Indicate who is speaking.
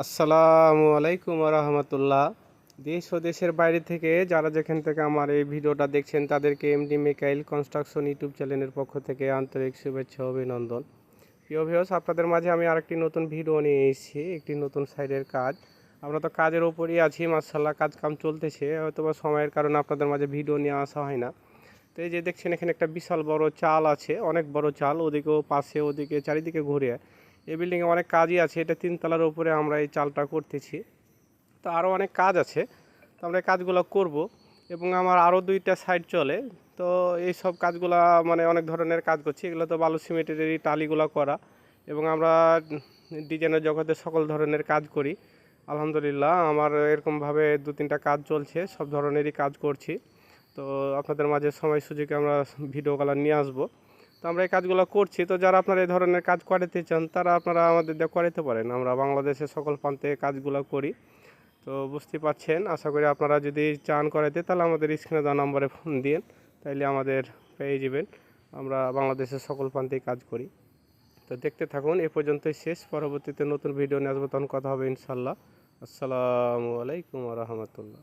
Speaker 1: আসসালামু আলাইকুম রহমতুল্লাহ। দেশ ও দেশের বাইরে থেকে যারা যেখান থেকে আমার এই ভিডিওটা দেখছেন তাদেরকে এমডি মেকাইল কনস্ট্রাকশন ইউটিউব চ্যানেলের পক্ষ থেকে আন্তরিক শুভেচ্ছা ও অভিনন্দন। প্রিয় ভিউয়ার্স, আপনাদের মাঝে আমি আরেকটি নতুন ভিডিও নিয়ে এসেছি, একটি নতুন সাইডের কাজ। আমরা তো কাজের ওপরই আছি, মাশাআল্লাহ কাজ কাম চলতেছে, হয়তো বা সময়ের কারণে আপনাদের মাঝে ভিডিও নিয়ে আসা হয় না। তো এই যে দেখছেন এখানে একটা বিশাল বড় চাল আছে, অনেক বড় চাল, ওদিকেও পাশে ওদিকে চারিদিকে ঘুরে। এই বিল্ডিংয়ে অনেক কাজই আছে, এটা তিনতলার উপরে আমরা এই চালটা করতেছি। তো আরও অনেক কাজ আছে, তো আমরা এই কাজগুলো করব। এবং আমার আরও দুইটা সাইড চলে। তো এই সব কাজগুলা মানে অনেক ধরনের কাজ করছি, এগুলো তো বালু সিমেন্টের এই টালিগুলো করা। এবং আমরা ডিজাইনের জগতে সকল ধরনের কাজ করি। আলহামদুলিল্লাহ আমার এরকমভাবে দু তিনটা কাজ চলছে, সব ধরনেরই কাজ করছি। তো আপনাদের মাঝে সময় সুযোগে আমরা ভিডিওগুলো নিয়ে আসবো। তো আমরা এই কাজগুলো করছি, তো যারা আপনারা এই ধরনের কাজ করাতে চান তারা আপনারা আমাদের দিয়ে করাতে পারেন। আমরা বাংলাদেশের সকল প্রান্তে কাজগুলো করি। তো বুঝতে পারছেন, আশা করি আপনারা যদি চান করাতে তাহলে আমাদের স্ক্রিনে দেওয়া নম্বরে ফোন দিন, তাইলে আমাদের পেয়ে যাবেন। আমরা বাংলাদেশের সকল প্রান্তেই কাজ করি। তো দেখতে থাকুন, এ পর্যন্তই শেষ। পরবর্তীতে নতুন ভিডিও নিয়ে আসবো, তখন কথা হবে ইনশাল্লাহ। আসসালামু আলাইকুম রহমতুল্লাহ।